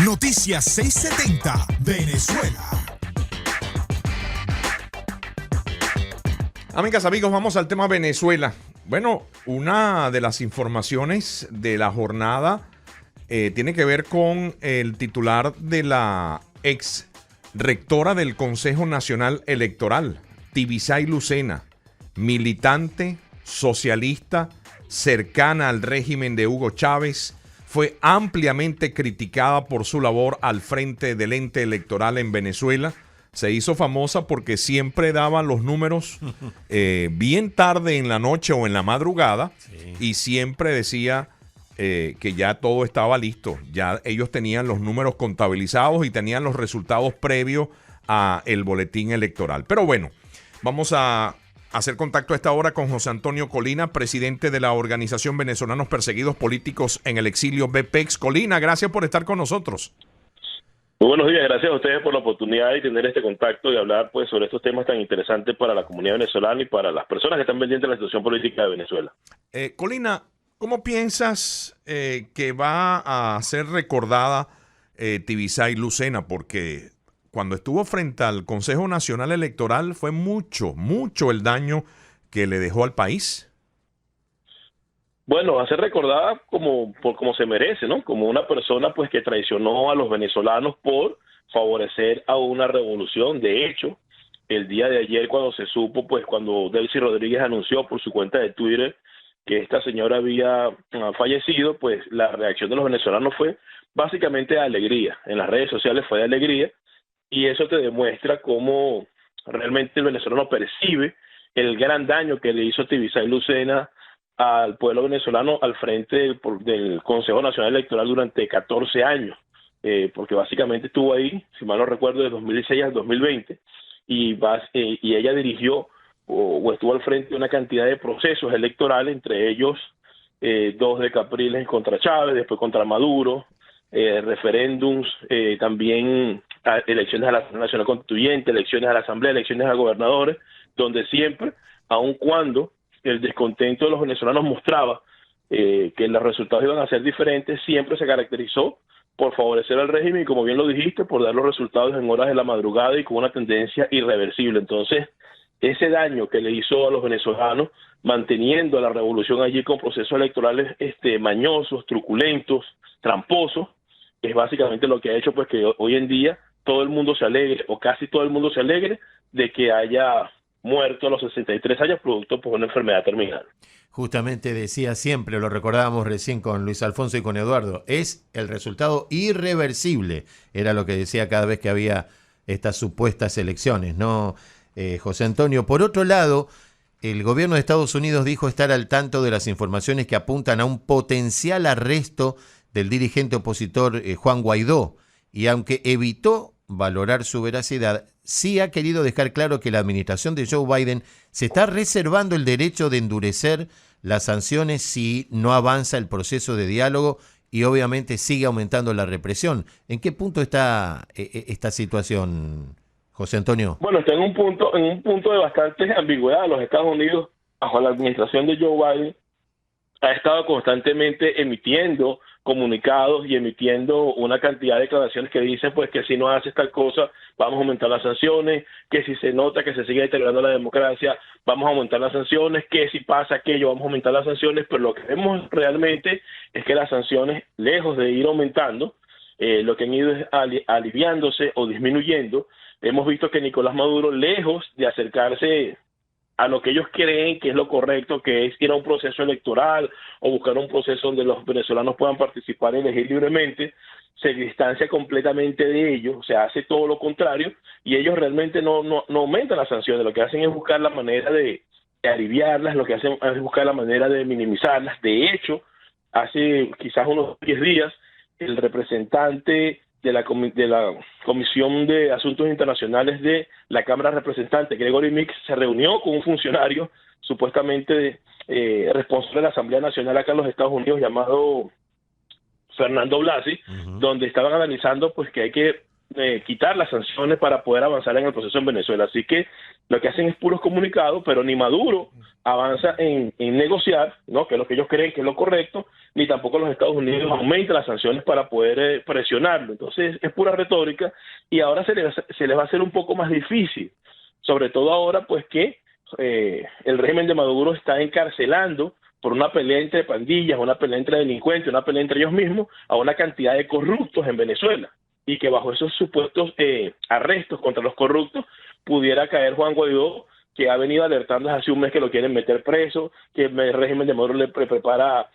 Noticias 670 Venezuela. Amigas, amigos, vamos al tema Venezuela. Bueno, una de las informaciones de la jornada tiene que ver con el titular de la ex rectora del Consejo Nacional Electoral, Tibisay Lucena, militante, socialista, cercana al régimen de Hugo Chávez. Fue ampliamente criticada por su labor al frente del ente electoral en Venezuela. Se hizo famosa porque siempre daba los números bien tarde en la noche o en la madrugada, sí, y siempre decía que ya todo estaba listo. Ya ellos tenían los números contabilizados y tenían los resultados previos a el boletín electoral. Pero bueno, vamos a hacer contacto a esta hora con José Antonio Colina, presidente de la Organización Venezolanos Perseguidos Políticos en el Exilio, BPEX. Colina, gracias por estar con nosotros. Muy buenos días, gracias a ustedes por la oportunidad de tener este contacto y hablar pues sobre estos temas tan interesantes para la comunidad venezolana y para las personas que están pendientes de la situación política de Venezuela. Colina, ¿cómo piensas que va a ser recordada Tibisay Lucena? Porque cuando estuvo frente al Consejo Nacional Electoral fue mucho el daño que le dejó al país. Bueno, va a ser recordada como se merece, ¿no? Como una persona pues que traicionó a los venezolanos por favorecer a una revolución. De hecho, el día de ayer cuando se supo, pues cuando Delcy Rodríguez anunció por su cuenta de Twitter que esta señora había fallecido, pues la reacción de los venezolanos fue básicamente de alegría. En las redes sociales fue de alegría y eso te demuestra cómo realmente el venezolano percibe el gran daño que le hizo Tibisay Lucena al pueblo venezolano al frente del Consejo Nacional Electoral durante 14 años, porque básicamente estuvo ahí, si mal no recuerdo, de 2016 al 2020, y ella dirigió o estuvo al frente de una cantidad de procesos electorales, entre ellos 2 de Capriles contra Chávez, después contra Maduro, referéndums, también elecciones a la Asamblea Nacional Constituyente, elecciones a la Asamblea, elecciones a gobernadores, donde siempre, aun cuando el descontento de los venezolanos mostraba que los resultados iban a ser diferentes, siempre se caracterizó por favorecer al régimen y, como bien lo dijiste, por dar los resultados en horas de la madrugada y con una tendencia irreversible. Entonces, ese daño que le hizo a los venezolanos, manteniendo a la revolución allí con procesos electorales mañosos, truculentos, tramposos, es básicamente lo que ha hecho pues que hoy en día todo el mundo se alegre, o casi todo el mundo se alegre, de que haya muerto a los 63 años producto por una enfermedad terminal. Justamente decía siempre, lo recordábamos recién con Luis Alfonso y con Eduardo, es el resultado irreversible, era lo que decía cada vez que había estas supuestas elecciones, ¿no, José Antonio? Por otro lado, el gobierno de Estados Unidos dijo estar al tanto de las informaciones que apuntan a un potencial arresto del dirigente opositor Juan Guaidó, y aunque evitó valorar su veracidad, sí ha querido dejar claro que la administración de Joe Biden se está reservando el derecho de endurecer las sanciones si no avanza el proceso de diálogo y obviamente sigue aumentando la represión. ¿En qué punto está esta situación, José Antonio? Bueno, está en un punto de bastante ambigüedad. Los Estados Unidos, bajo la administración de Joe Biden, ha estado constantemente emitiendo comunicados y emitiendo una cantidad de declaraciones que dicen pues que si no haces tal cosa vamos a aumentar las sanciones, que si se nota que se sigue deteriorando la democracia vamos a aumentar las sanciones, que si pasa aquello vamos a aumentar las sanciones, pero lo que vemos realmente es que las sanciones, lejos de ir aumentando, lo que han ido es aliviándose o disminuyendo. Hemos visto que Nicolás Maduro, lejos de acercarse a lo que ellos creen que es lo correcto, que es ir a un proceso electoral o buscar un proceso donde los venezolanos puedan participar y elegir libremente, se distancia completamente de ellos, o sea, hace todo lo contrario, y ellos realmente no aumentan las sanciones, lo que hacen es buscar la manera de aliviarlas, lo que hacen es buscar la manera de minimizarlas. De hecho, hace quizás unos 10 días, el representante de la Comisión de Asuntos Internacionales de la Cámara de Representantes, Gregory Mix, se reunió con un funcionario supuestamente responsable de la Asamblea Nacional acá en los Estados Unidos, llamado Fernando Blasi, donde estaban analizando pues que hay que quitar las sanciones para poder avanzar en el proceso en Venezuela. Así que lo que hacen es puros comunicados, pero ni Maduro avanza en negociar, ¿no?, que es lo que ellos creen que es lo correcto, ni tampoco los Estados Unidos aumentan las sanciones para poder presionarlo. Entonces es pura retórica y ahora se les va a hacer un poco más difícil, sobre todo ahora pues que el régimen de Maduro está encarcelando por una pelea entre pandillas, una pelea entre delincuentes, una pelea entre ellos mismos, a una cantidad de corruptos en Venezuela, y que bajo esos supuestos arrestos contra los corruptos pudiera caer Juan Guaidó, que ha venido alertando desde hace un mes que lo quieren meter preso, que el régimen de Maduro le prepara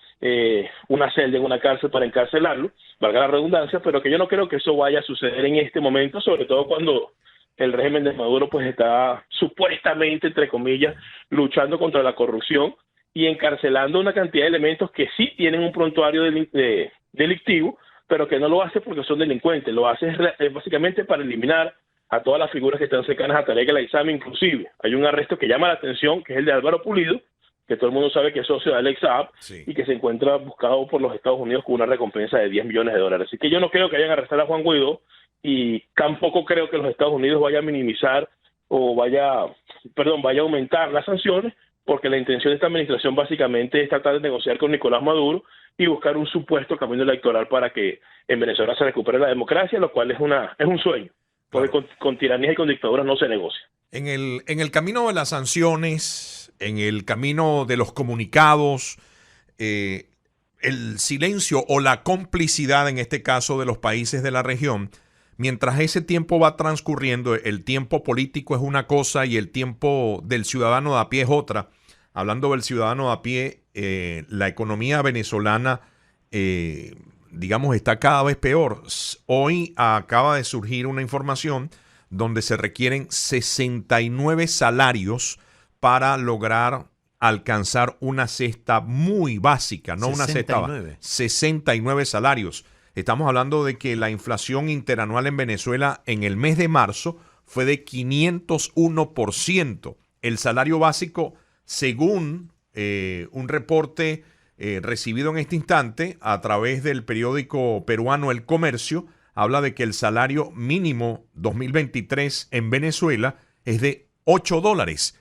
una celda en una cárcel para encarcelarlo, valga la redundancia, pero que yo no creo que eso vaya a suceder en este momento, sobre todo cuando el régimen de Maduro pues está supuestamente, entre comillas, luchando contra la corrupción y encarcelando una cantidad de elementos que sí tienen un prontuario delictivo, pero que no lo hace porque son delincuentes, lo hace básicamente para eliminar a todas las figuras que están cercanas a Tarek El Aissami. Inclusive hay un arresto que llama la atención, que es el de Álvaro Pulido, que todo el mundo sabe que es socio de Alex Saab, sí, y que se encuentra buscado por los Estados Unidos con una recompensa de $10 millones. Así que yo no creo que vayan a arrestar a Juan Guaidó, y tampoco creo que los Estados Unidos vayan a minimizar o vaya a aumentar las sanciones, porque la intención de esta administración básicamente es tratar de negociar con Nicolás Maduro y buscar un supuesto camino electoral para que en Venezuela se recupere la democracia, lo cual es un sueño, porque con tiranías y con dictaduras no se negocia. En el camino de las sanciones, en el camino de los comunicados, el silencio o la complicidad, en este caso, de los países de la región, mientras ese tiempo va transcurriendo, el tiempo político es una cosa y el tiempo del ciudadano de a pie es otra. Hablando del ciudadano de a pie, la economía venezolana, digamos, está cada vez peor. Hoy acaba de surgir una información donde se requieren 69 salarios para lograr alcanzar una cesta muy básica, no 69. Una cesta, 69 salarios. Estamos hablando de que la inflación interanual en Venezuela en el mes de marzo fue de 501%. El salario básico, según un reporte recibido en este instante a través del periódico peruano El Comercio, habla de que el salario mínimo 2023 en Venezuela es de $8.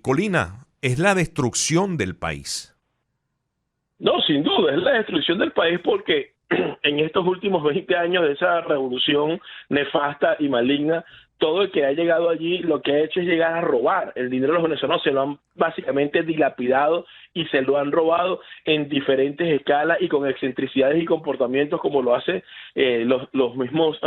Colina, es la destrucción del país. No, sin duda, es la destrucción del país, porque en estos últimos 20 años de esa revolución nefasta y maligna, todo el que ha llegado allí lo que ha hecho es llegar a robar. El dinero de los venezolanos se lo han básicamente dilapidado y se lo han robado en diferentes escalas y con excentricidades y comportamientos como lo hacen los mismos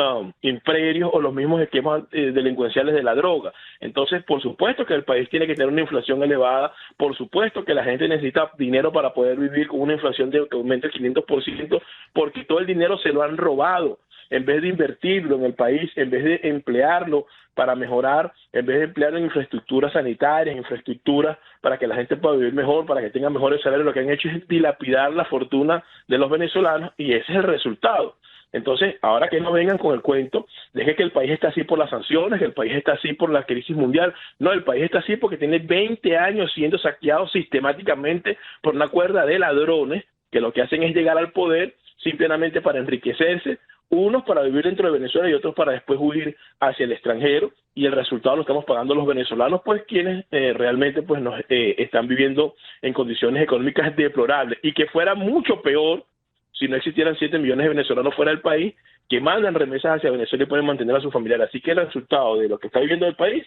imperios o los mismos esquemas delincuenciales de la droga. Entonces, por supuesto que el país tiene que tener una inflación elevada, por supuesto que la gente necesita dinero para poder vivir con una inflación que aumente el 500%, porque todo el dinero se lo han robado. En vez de invertirlo en el país, en vez de emplearlo para mejorar, en vez de emplearlo en infraestructuras sanitarias, infraestructuras para que la gente pueda vivir mejor, para que tenga mejores salarios, lo que han hecho es dilapidar la fortuna de los venezolanos, y ese es el resultado. Entonces, ahora que no vengan con el cuento de que el país está así por las sanciones, que el país está así por la crisis mundial. No, el país está así porque tiene 20 años siendo saqueado sistemáticamente por una cuerda de ladrones que lo que hacen es llegar al poder simplemente para enriquecerse, unos para vivir dentro de Venezuela y otros para después huir hacia el extranjero, y el resultado lo estamos pagando los venezolanos, pues quienes realmente pues nos están viviendo en condiciones económicas deplorables, y que fuera mucho peor si no existieran 7 millones de venezolanos fuera del país que mandan remesas hacia Venezuela y pueden mantener a su familiar. Así que el resultado de lo que está viviendo el país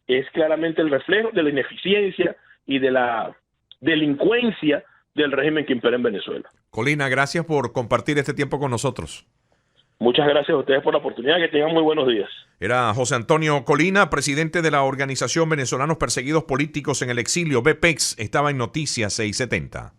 es claramente el reflejo de la ineficiencia y de la delincuencia del régimen que impera en Venezuela. Colina, gracias por compartir este tiempo con nosotros. Muchas gracias a ustedes por la oportunidad. Que tengan muy buenos días. Era José Antonio Colina, presidente de la Organización Venezolanos Perseguidos Políticos en el Exilio, BPEX. Estaba en Noticias 670.